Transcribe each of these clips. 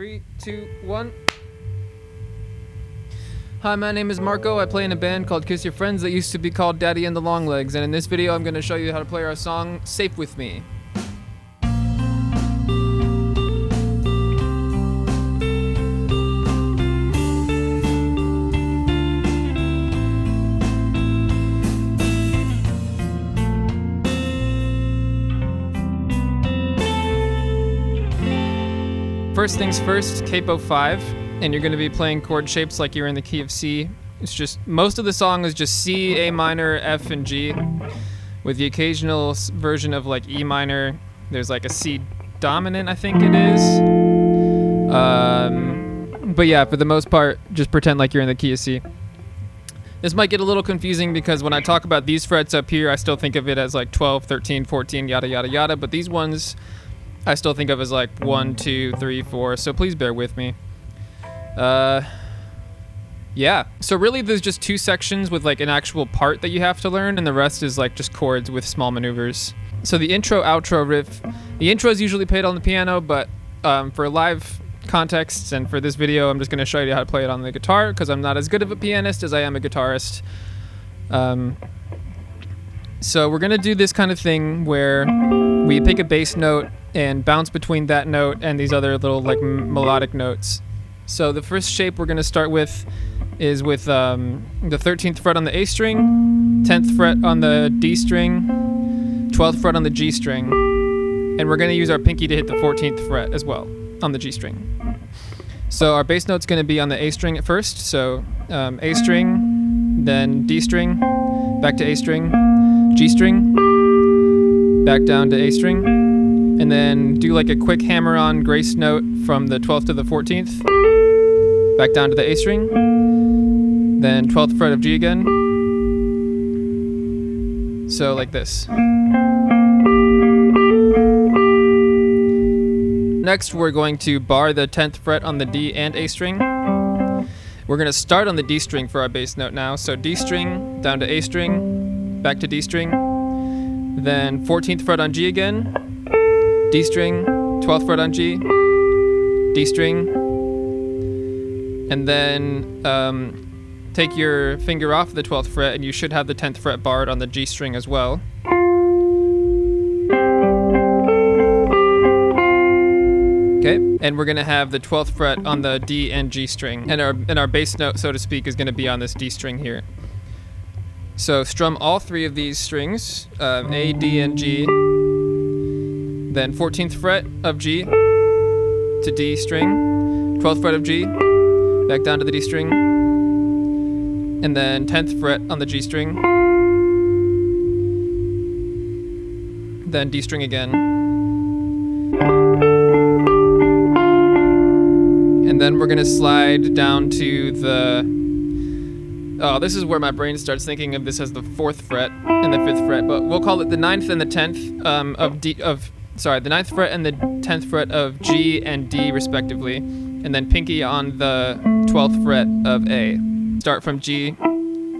3, 2, 1. Hi, my name is Marco. I play in a band called Kiss Your Friends that used to be called Daddy and the Longlegs, and in this video I'm going to show you how to play our song Safe With Me. First things first, Capo 5, and you're going to be playing chord shapes like you're in the key of C. It's just, most of the song is just C, A minor, F, and G, with the occasional version of like E minor. There's like a C dominant, I think it is. But yeah, for the most part, just pretend like you're in the key of C. This might get a little confusing because when I talk about these frets up here, I still think of it as like 12, 13, 14, yada, yada, yada, but these ones I still think of as like 1, 2, 3, 4, so please bear with me. Yeah, so really there's just two sections with like an actual part that you have to learn, and the rest is like just chords with small maneuvers. So the intro, outro riff, the intro is usually played on the piano, but for live contexts and for this video, I'm just going to show you how to play it on the guitar, because I'm not as good of a pianist as I am a guitarist. So we're going to do this kind of thing where we pick a bass note and bounce between that note and these other little like melodic notes. So the first shape we're going to start with is with the 13th fret on the A string, 10th fret on the D string, 12th fret on the G string, and we're going to use our pinky to hit the 14th fret as well on the G string. So our bass note's going to be on the A string at first, so A string, then D string, back to A string, G string, back down to A string, and then do like a quick hammer-on grace note from the 12th to the 14th, back down to the A string, then 12th fret of G again, so like this. Next we're going to bar the 10th fret on the D and A string. We're going to start on the D string for our bass note now, so D string, down to A string, back to D string, then 14th fret on G again, D string, 12th fret on G, D string, and then take your finger off the 12th fret and you should have the 10th fret barred on the G string as well. Okay, and we're going to have the 12th fret on the D and G string, and our bass note, so to speak, is going to be on this D string here. So strum all three of these strings, A, D, and G, then 14th fret of G to D string, 12th fret of G, back down to the D string, and then 10th fret on the G string, then D string again, and then we're going to slide down to the... Oh, this is where my brain starts thinking of this as the 4th fret and the 5th fret, but we'll call it the 9th and the 10th the 9th fret and the 10th fret of G and D respectively, and then pinky on the 12th fret of A. Start from G,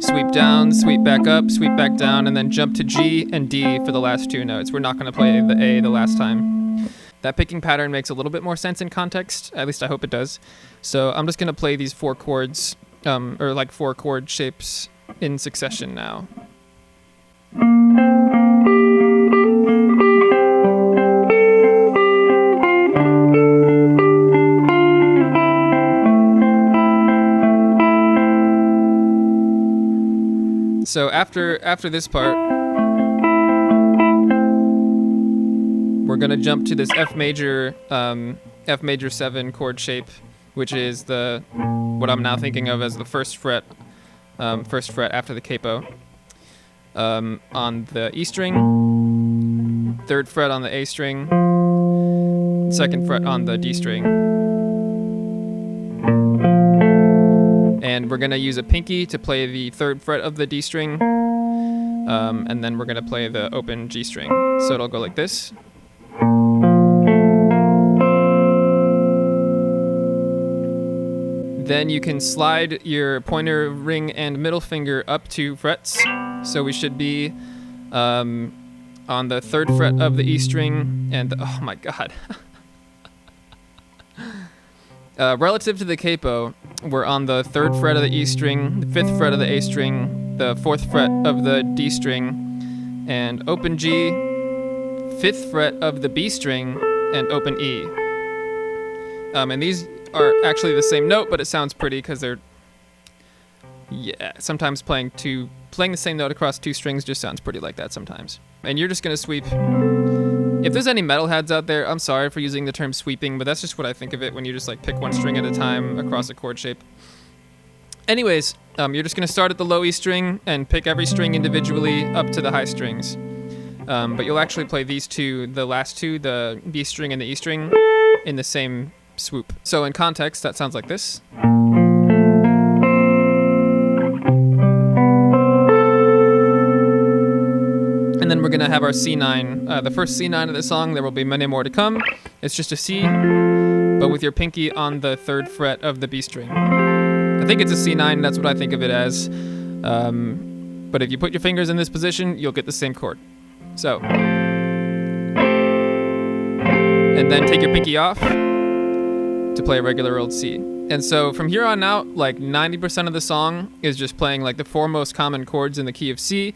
sweep down, sweep back up, sweep back down, and then jump to G and D for the last two notes. We're not going to play the A the last time. That picking pattern makes a little bit more sense in context, at least I hope it does. So I'm just going to play these 4 chords, or like 4 chord shapes in succession now. So after this part, we're gonna jump to this F major 7 chord shape, which is what I'm now thinking of as the first fret after the capo. On the E string, 3rd fret on the A string, 2nd fret on the D string. And we're gonna use a pinky to play the 3rd fret of the D string, and then we're gonna play the open G string. So it'll go like this. Then you can slide your pointer, ring, and middle finger up 2 frets. So we should be on the 3rd fret of the E string, and oh my god. Relative to the capo, we're on the 3rd fret of the E string, the 5th fret of the A string, the 4th fret of the D string, and open G, 5th fret of the B string, and open E. And these are actually the same note, but it sounds pretty because they're, sometimes playing the same note across 2 strings just sounds pretty like that sometimes. And you're just gonna sweep. If there's any metalheads out there, I'm sorry for using the term sweeping, but that's just what I think of it when you just like pick one string at a time across a chord shape. Anyways, you're just gonna start at the low E string and pick every string individually up to the high strings. But you'll actually play these two, the last two, the B string and the E string, in the same swoop. So in context, that sounds like this. And then we're gonna have our C9, the first C9 of the song. There will be many more to come. It's just a C, but with your pinky on the 3rd fret of the B string. I think it's a C9, that's what I think of it as. But if you put your fingers in this position, you'll get the same chord. So, and then take your pinky off to play a regular old C. And so from here on out, like 90% of the song is just playing like the 4 most common chords in the key of C,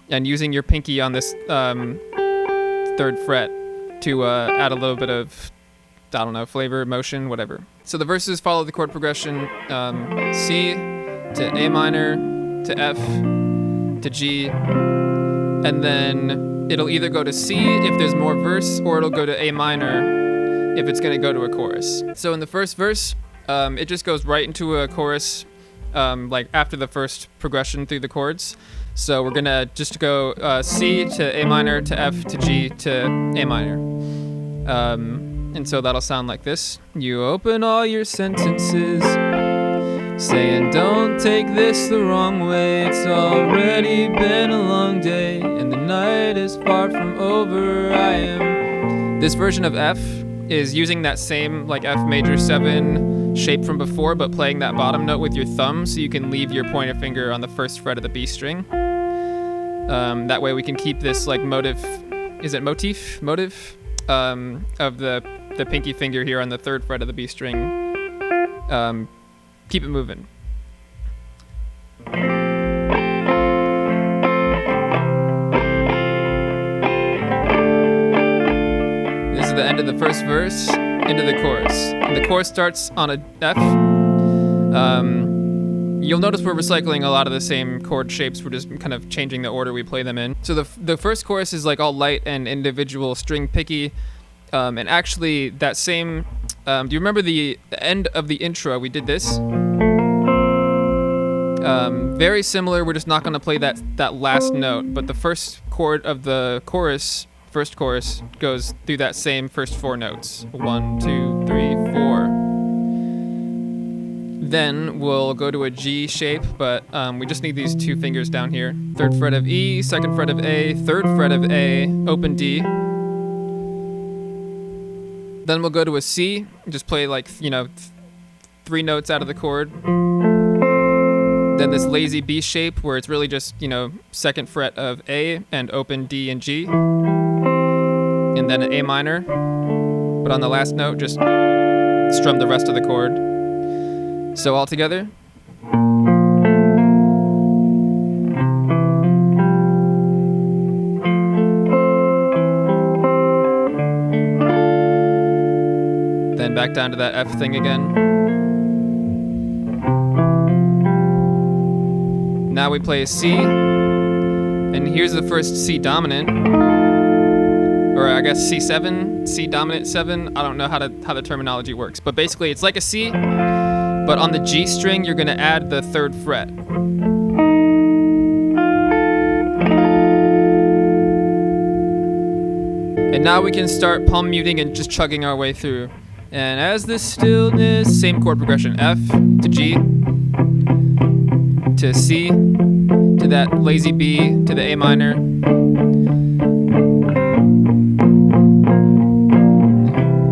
and using your pinky on this 3rd fret to add a little bit of, I don't know, flavor, motion, whatever. So the verses follow the chord progression, C to A minor to F to G, and then it'll either go to C if there's more verse, or it'll go to A minor if it's gonna go to a chorus. So in the first verse, it just goes right into a chorus, like after the first progression through the chords. So we're gonna just go C to A minor to F to G to A minor. And so that'll sound like this. You open all your sentences saying don't take this the wrong way. It's already been a long day and the night is far from over. I am. This version of F is using that same like F major 7 shape from before, but playing that bottom note with your thumb so you can leave your pointer finger on the 1st fret of the B string. That way we can keep this like motive, is it motif? Motive? Of the pinky finger here on the 3rd fret of the B string. Keep it moving. This is the end of the first verse, into the chorus. And the chorus starts on a F. You'll notice we're recycling a lot of the same chord shapes. We're just kind of changing the order we play them in. So the first chorus is like all light and individual string picky. And actually that same, do you remember the end of the intro? We did this. Very similar, we're just not gonna play that last note, but the first chord of the chorus, first chorus, goes through that same first 4 notes. 1, 2, 3, 4. Then we'll go to a G shape, but we just need these 2 fingers down here. 3rd fret of E, 2nd fret of A, 3rd fret of A, open D. Then we'll go to a C, just play like, 3 notes out of the chord. Then this lazy B shape where it's really just, 2nd fret of A and open D and G. And then an A minor. But on the last note, just strum the rest of the chord. So all together. Then back down to that F thing again. Now we play a C, and here's the first C dominant, or I guess C7, C dominant 7. I don't know how the terminology works, but basically it's like a C, but on the G string you're gonna add the 3rd fret. And now we can start palm muting and just chugging our way through. And as the stillness, same chord progression, F to G, to C, to that lazy B, to the A minor.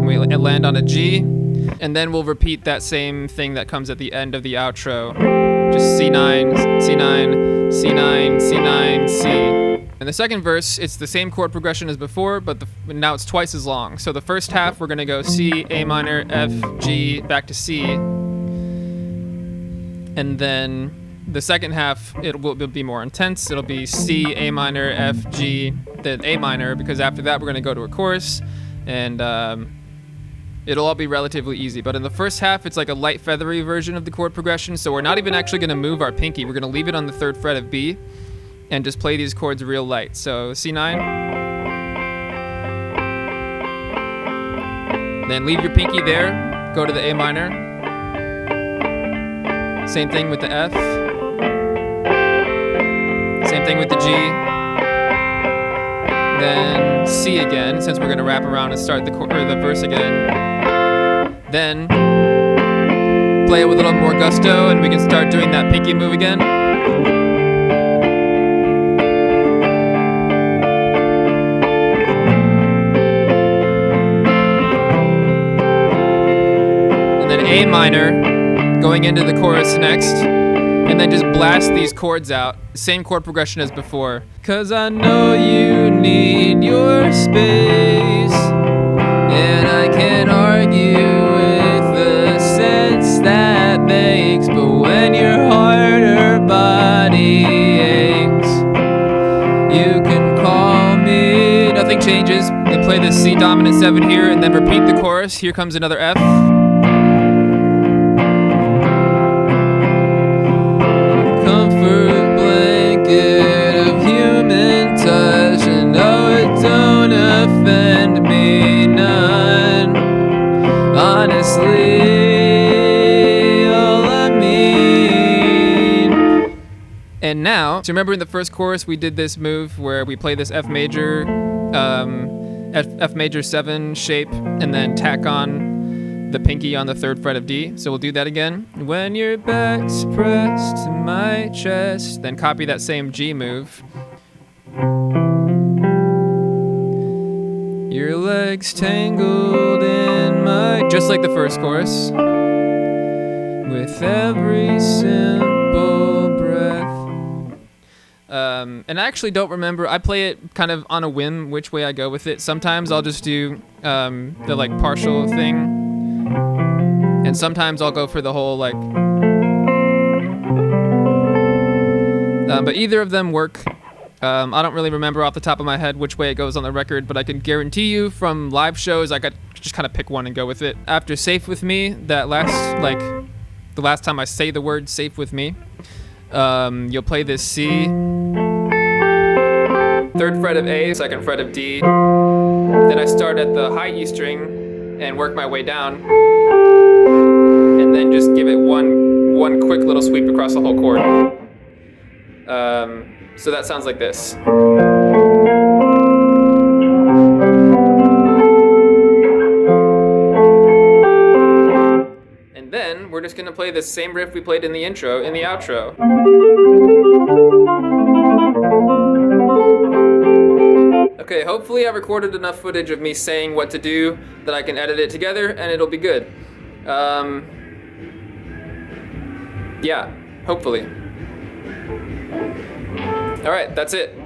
We land on a G, and then we'll repeat that same thing that comes at the end of the outro. Just C9, C9, C9, C9, C. In the second verse, it's the same chord progression as before, but now it's twice as long. So the first half, we're gonna go C, A minor, F, G, back to C. And then the second half, it will be more intense. It'll be C, A minor, F, G, then A minor, because after that, we're gonna go to a chorus, and it'll all be relatively easy. But in the first half, it's like a light feathery version of the chord progression, so we're not even actually gonna move our pinky. We're gonna leave it on the 3rd fret of B, and just play these chords real light. So C9. Then leave your pinky there, go to the A minor. Same thing with the F. Same thing with the G. Then C again, since we're gonna wrap around and start the verse again. Then play it with a little more gusto, and we can start doing that pinky move again. A minor, going into the chorus next, and then just blast these chords out. Same chord progression as before. 'Cause I know you need your space, and I can't argue with the sense that makes, but when your heart or body aches, you can call me. Nothing changes. Then play the C dominant 7 here, and then repeat the chorus. Here comes another F. Offend me none, honestly, all I mean. And now, so remember in the first chorus we did this move where we play this F major 7 shape, and then tack on the pinky on the 3rd fret of D. So we'll do that again. When your back's pressed to my chest, then copy that same G move. Your legs tangled in my... Just like the first chorus. With every simple breath. And I actually don't remember. I play it kind of on a whim which way I go with it. Sometimes I'll just do the like partial thing. And sometimes I'll go for the whole like... but either of them work. I don't really remember off the top of my head which way it goes on the record, but I can guarantee you from live shows I could just kind of pick one and go with it. After Safe With Me, the last time I say the word Safe With Me, you'll play this C, 3rd fret of A, 2nd fret of D, then I start at the high E string and work my way down, and then just give it one quick little sweep across the whole chord. So that sounds like this. And then we're just gonna play the same riff we played in the intro, in the outro. Okay, hopefully I recorded enough footage of me saying what to do that I can edit it together and it'll be good. Yeah, hopefully. All right, that's it.